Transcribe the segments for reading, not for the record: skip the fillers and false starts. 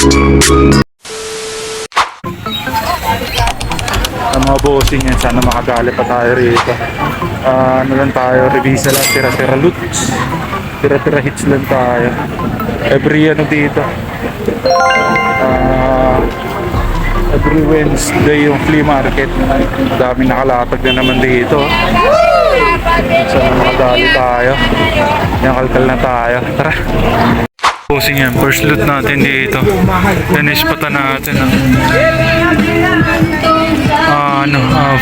Ang mga bossing yan, sana makadali pa tayo rito. Ano lang tayo, revisa lang, tira-tira loots. Tira-tira hits lang tayo. Every ano dito. Every Wednesday yung flea market. Dami nakalatag na naman dito. Sana makadali tayo. Yung kalkal na tayo. Tara. Bossing yan, first loot natin dito. Yan ispatan natin.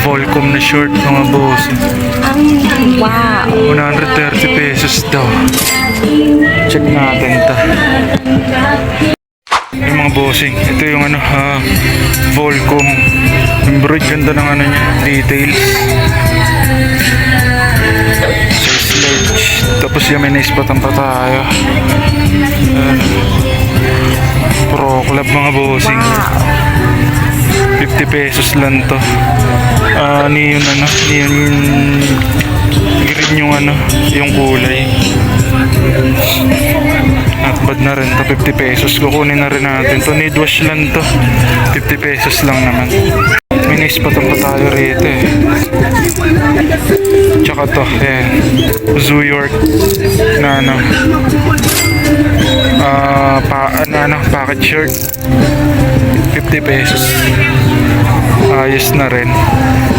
Volcom na short mga bossing. Wow. 130 pesos daw. Check natin ito. Yung mga bossing, ito yung Volcom. Embroid, ganda ng niya, details. Size large. Tapos yung may naispatan pa tayo. Pro Club mga bossing. 50 pesos lang to. Neon green yung kulay. Not bad na rin to, 50 pesos. Kukunin na rin natin to. Need wash lang to. 50 pesos lang naman. May naispatan pa tayo rito eh. Tsaka to, Zoo York na packet shirt. 50 pesos. Ayos na rin.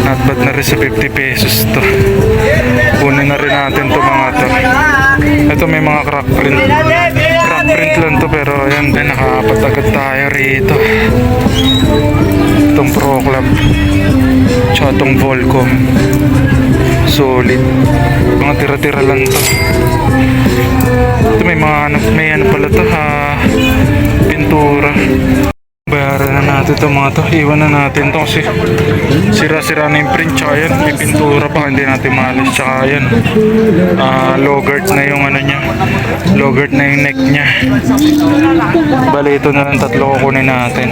Not bad na rin sa 50 pesos to. Kunin na rin natin to mga to. Ito may mga crack print. Crack print lang to, pero ayan din, nakaapat agad tayo rito. Itong Pro Club. Tsaka itong Volcom. Solid. Mga tira-tira lang to. Ito may mga may pala to, pintura. Bayaran na natin ito mga to. Iwan na natin to kasi sira-sira na yung print. Tsaka yan, may pintura pa, hindi natin maalis. Tsaka yan, logart na yung niya. Logart na yung neck nya. Bali ito na lang, tatlo kukunin natin.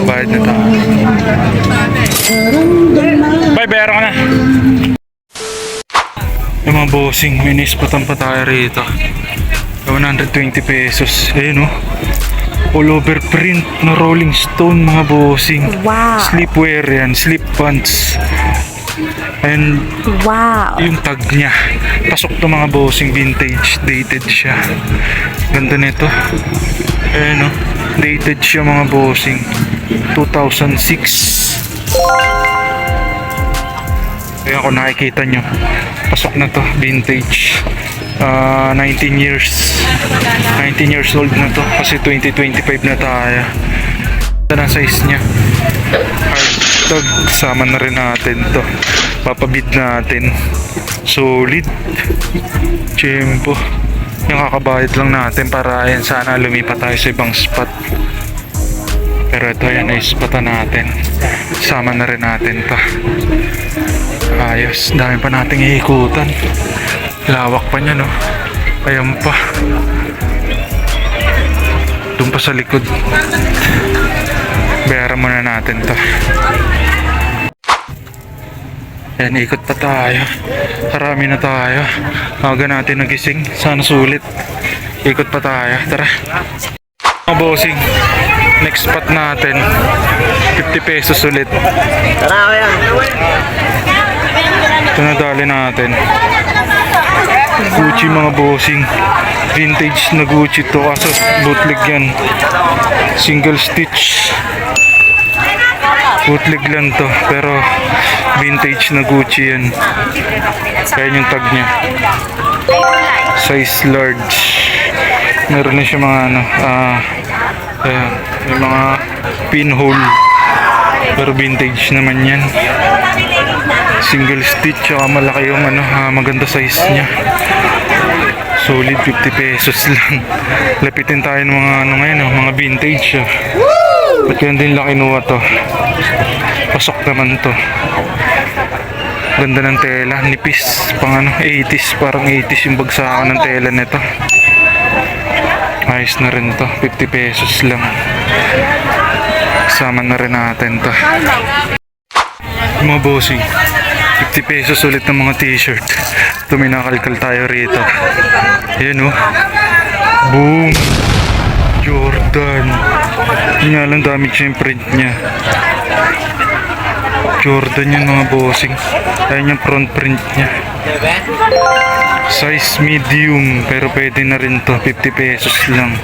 Bayad na tayo. Bye, bayaran ka na. Yung mga bossing, may nispatan pa tayo rito. 120 pesos. Ayun all over print na Rolling Stone mga bossing. Wow. Sleepwear yan, slip pants. And Wow. yung tag niya, pasok to mga bossing, vintage, dated siya. Ganda nito. Ayun dated siya mga bossing, 2006. Kaya kung nakikita nyo, pasok na to, vintage. 19 years old na to kasi 2025 na tayo. Ito na size nya, hard tag, sama na rin natin to, papabid natin. Solid. Tiyempo. Yung kakabayad lang natin para yan, sana lumipat tayo sa ibang spot. Pero ito yan, naispatan natin, sama na rin natin to. Ayos, dami pa nating iikutan. Lawak pa niya Ayan pa. Doon pa sa likod. Bayaran muna natin to. Ayan, ikot pa tayo. Karami na tayo. Aga natin nagising. Sana sulit. Ikot pa tayo. Tara. Mga bossing, next spot natin, 50 pesos ulit. Tara kaya. Ito na dali natin. Gucci mga bossing. Vintage na Gucci to, kaso bootleg yan. Single stitch. Bootleg lang to, pero vintage na Gucci yan. Kaya yung tag nya. Size large. Meron na siya mga ayan, may mga pinhole. Pero vintage naman yan. Single stitch, tsaka malaki yung maganda size nya. Solid, 50 pesos lang. Lapitin tayo ng mga ngayon, mga vintage. Ba't yan din laki nuwa to? Pasok naman to. Ganda ng tela, nipis. Pang 80s, parang 80s yung bagsakan ng tela nito. Ayos na rin to, 50 pesos lang. Sama na rin natin to. Mga bossing, 50 pesos ulit ng mga t-shirt. Ito, may nakalkal tayo rito. Ayan boom. Jordan. Yun nga lang, damage yung print niya. Jordan yun mga bossing. Ayan yung front print niya. Size medium, pero pwede na rin to. 50 pesos lang.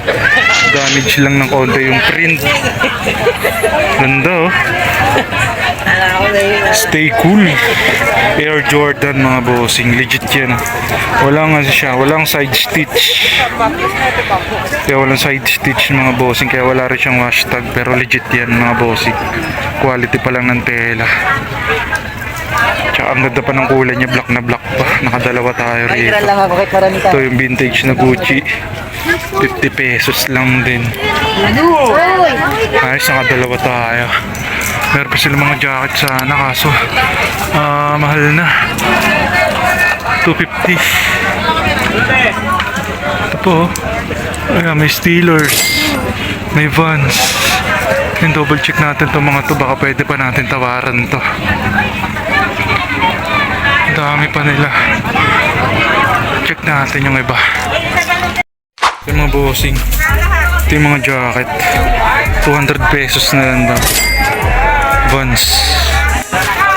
Damage lang ng konti yung print. Ganda oh. Stay cool. Air Jordan mga bossing. Legit yan. Walang siya, walang side stitch. Kaya walang side stitch mga bossing. Kaya wala rin siyang hashtag. Pero legit yan mga bossing. Quality pa lang ng tela. Tsaka ang ganda pa ng kulay niya. Black na black pa. Nakadalawa tayo rito. Ito yung vintage na Gucci. 50 pesos lang din. Ayos, nakadalawa tayo. Meron pa sila mga jacket sana kaso mahal na. 250. Ito po. Ayan, may Steelers. May Vans. Yung double check natin itong mga to. Baka pwede pa natin tawaran to. Dami pa nila. Check natin yung iba. Ito yung mga bossing. Ito yung mga jacket. 200 pesos na lang daw. Vans.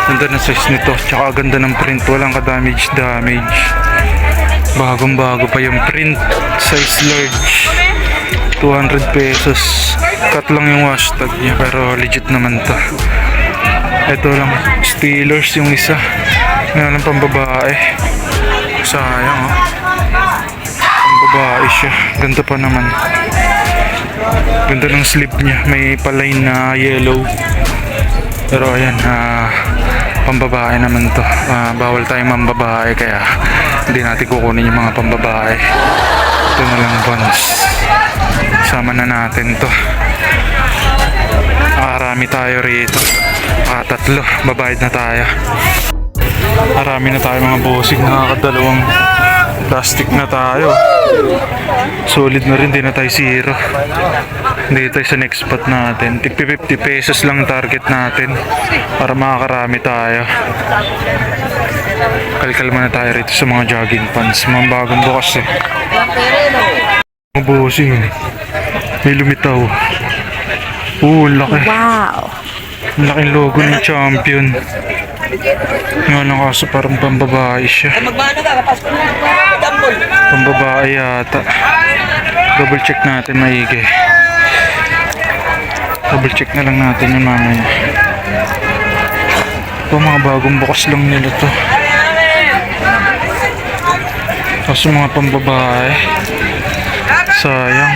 Ganda na size nito. Tsaka ganda ng print. Walang ka-damage. Bagong bago pa yung print. Size large. 200 pesos. Cut lang yung hashtag niya. Pero legit naman to. Ito lang. Steelers yung isa. Ngayon lang pambabae. Sayang oh. Pambabae siya. Ganda pa naman. Ganda ng sleeve niya. May pa-line na yellow. Pero ayan, pambabae naman to. Bawal tayong mambabae kaya hindi natin kukunin yung mga pambabae. Ito na lang Vans. Sama na natin to. Marami tayo rito. Tatlo, babayad na tayo. Marami na tayo mga bossing. Nakakadalawang plastic na tayo. Solid na rin, di na tayo zero. Hindi tayo sa next spot natin. Tig 50 pesos lang target natin para makakarami tayo. Kalkal muna tayo rito sa mga jogging pants. Mga bagong bukas eh. Mga bossing. May lumitaw. Laki. Wow. Ang laking logo ng champion. Nga lang kaso parang pambabae siya. Pambabae yata. Double check natin maigi. Double check na lang natin yung mamaya. Ito mga bagong bukas lang nila to. Kaso mga pambabae. Sayang.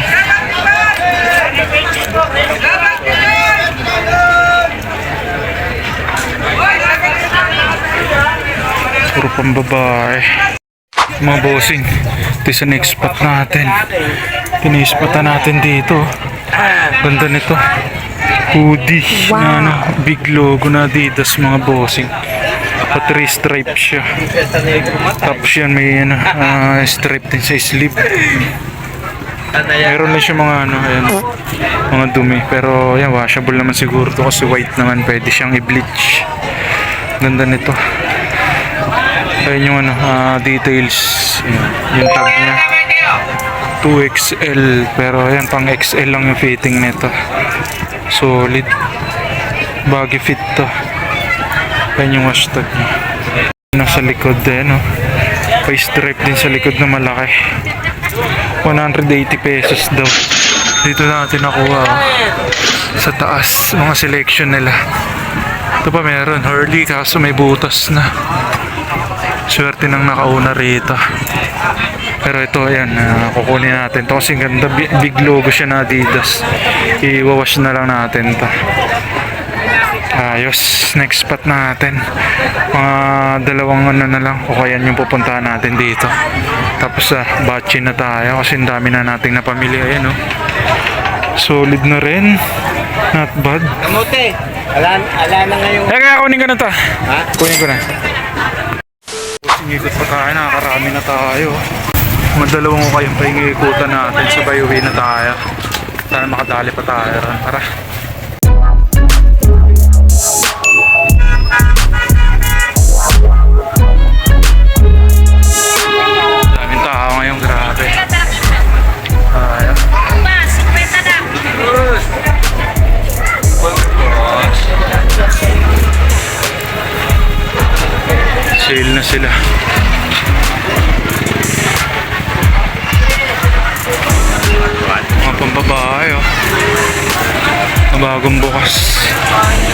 Puro pambabae. Mga bossing, ito sa next spot natin. Tinispatan natin dito. Ganda nito. Hoodie na big logo na Adidas mga bossing. Pa 3 stripe siya. Tapos yan may stripe din sa sleeve. Meron lang siya mga ayan, mga dumi. Pero yan, washable naman siguro to kasi white naman. Pwede siyang i-bleach. Ganda nito. Ayun yung details. Yung tag niya 2XL. Pero ayan, pang XL lang yung fitting nito. Solid. Baggy fit to. Ayun yung hashtag niya. Nasa likod din, no? May stripe din sa likod na malaki. 180 pesos daw. Dito natin nakuha sa taas mga selection nila. Ito pa meron Hurley kaso may butas na. Swerte nang nakauna rito. Pero ito ayan, kukunin natin to kasi ganda, big logo siya na Adidas. Iwawash na lang natin to. Ayos, next spot natin. Mga dalawang na lang o kaya yung pupuntahan natin dito. Tapos batchin na tayo kasi ang dami na nating napamili. Ayan oh. Solid na rin. Not bad. Kamote, ala na ngayon. Kaya kunin ko na to. Ha? Kunin ko na. Ikot pa tayo, nakakarami na tayo. Madalawang ko kayong paingikutan natin, sabay uwi na tayo. Sana makadali pa tayo. Tara. Daming tao ngayon, grabe. na sila. Mga pambabae, oh. Bagong bukas.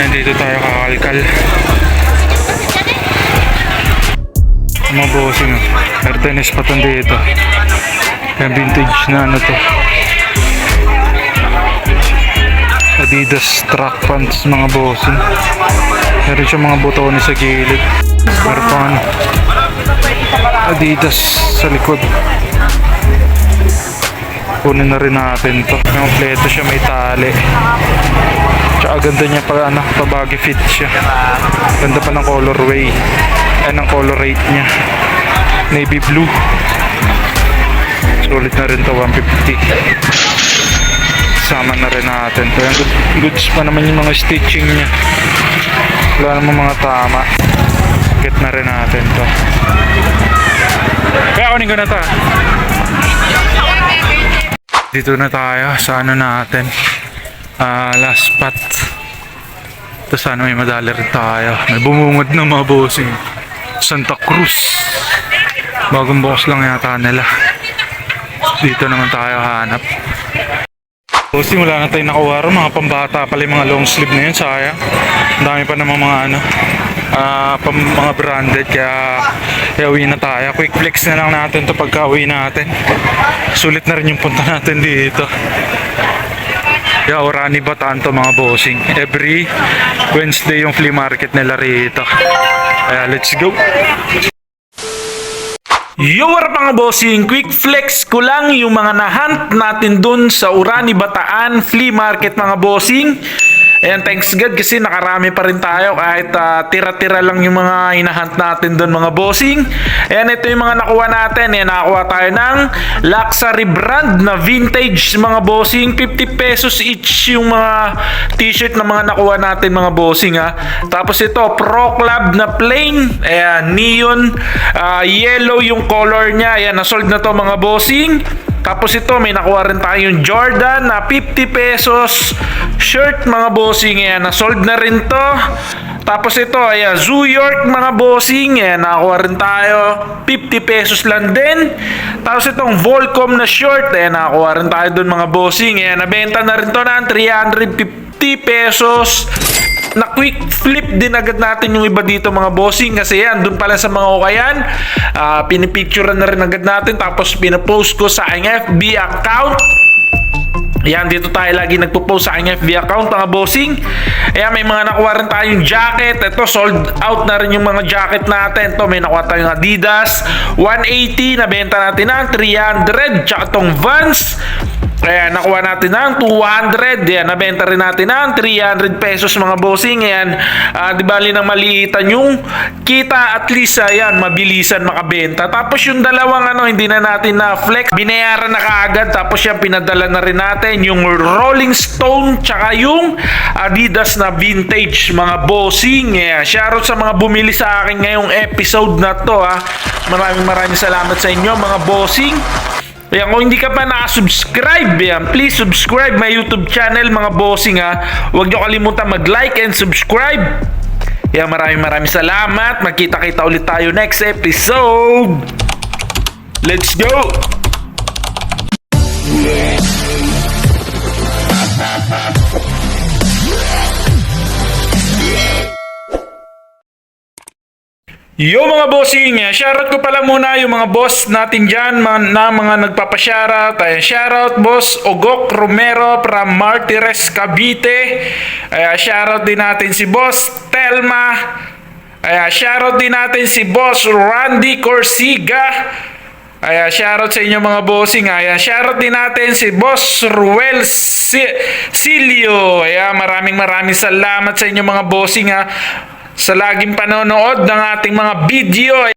Nandito tayo kakalkal. Mga bossing, oh. Mertenes pa tong dito. Kaya vintage na ano to. Adidas track pants mga bossing. Meron siya mga botones sa gilid. Meron pa ano. Adidas sa likod. Kunin na rin natin to. Kompleto siya, may tali. Tsaka ganda niya pa, ano, pa baggy fit siya. Ganda pa ng colorway. Ay, ng color rate niya. Navy blue. Sulit na rin to, 150. Sama na rin natin to. Goods pa naman yung mga stitching niya. Wala namang mga tama. Get na rin natin to. Kaya kunin ko na to. Dito na tayo sa ano natin. Last spot. Ito sana may madali rin tayo. May bumungad ng mga bossing. Santa Cruz. Bagong box lang yata nila. Dito naman tayo hanap. Bossing, wala na tayong nakuha rin. Mga pambata pala yung mga long sleeve na yun. Sayang. Ang dami pa naman mga ano. Mga branded. Kaya uwi na tayo. Quick flex na lang natin to pagka uwi natin. Sulit na rin yung punta natin dito. Kaya Orani Bataan to mga bossing. Every Wednesday yung flea market nila rito. Kaya let's go. Yo, what up mga bossing? Quick flex ko lang yung mga nahunt natin dun sa Orani Bataan Flea Market mga bossing. Ayan, thanks God kasi nakarami pa rin tayo kahit tira-tira lang yung mga hinahunt natin doon mga bossing. Ayan, ito yung mga nakuha natin. Ayan, nakakuha tayo ng luxury brand na vintage mga bossing. 50 pesos each yung mga t-shirt na mga nakuha natin mga bossing ha. Tapos ito, Pro Club na plain. Ayan, neon, yellow yung color niya. Ayan, nasold na to mga bossing. Tapos ito, may nakuha rin tayong Jordan na 50 pesos shirt mga bossing. Ayan, na-sold na rin to. Tapos ito, ayan, Zoo York mga bossing. Ayan, nakakuha rin tayo. 50 pesos lang din. Tapos itong Volcom na short. Ayan, nakakuha rin tayo dun mga bossing. Ayan, nabenta na rin to ng 350 pesos. Na quick flip din agad natin yung iba dito mga bossing kasi yan dun pala sa mga ukayan pinipicturean na rin agad natin tapos pinapost ko sa aking FB account. Yan, dito tayo lagi nagpo-post sa aking FB account mga bossing. Ayan, may mga nakuha rin tayong jacket. Ito, sold out na rin yung mga jacket natin. Ito, may nakuha tayong Adidas 180, nabenta natin ng 300. Tsaka itong Vans, ayan, nakuha natin ng 200. Ayan, nabenta rin natin ng 300 pesos mga bossing. Ayan, di bali nang maliitan yung kita, at least ayan, mabilisan makabenta. Tapos yung dalawang ano, hindi na natin na flex, binayaran na kaagad. Tapos yan, pinadala na rin natin yung Rolling Stone tsaka yung Adidas na vintage mga bossing. Ayan, shoutout sa mga bumili sa akin ngayong episode na to ha. Maraming salamat sa inyo mga bossing. Ayan, kung hindi ka pa nakasubscribe, ayan, please subscribe my YouTube channel mga bossing ha. Huwag nyo kalimutan mag-like and subscribe. Ayan, maraming salamat. Magkita-kita ulit tayo next episode. Let's go! Yo mga bossing, shoutout ko pala muna yung mga boss natin dyan na mga nagpapashoutout. Shoutout boss Ogok Romero from Martires, Cavite. Shoutout din natin si boss Telma. Shoutout din natin si boss Randy Corsiga. Shoutout sa inyo mga bossing. Shoutout din natin si boss Ruel Silio. Maraming salamat sa inyo mga bossing sa laging panonood ng ating mga video.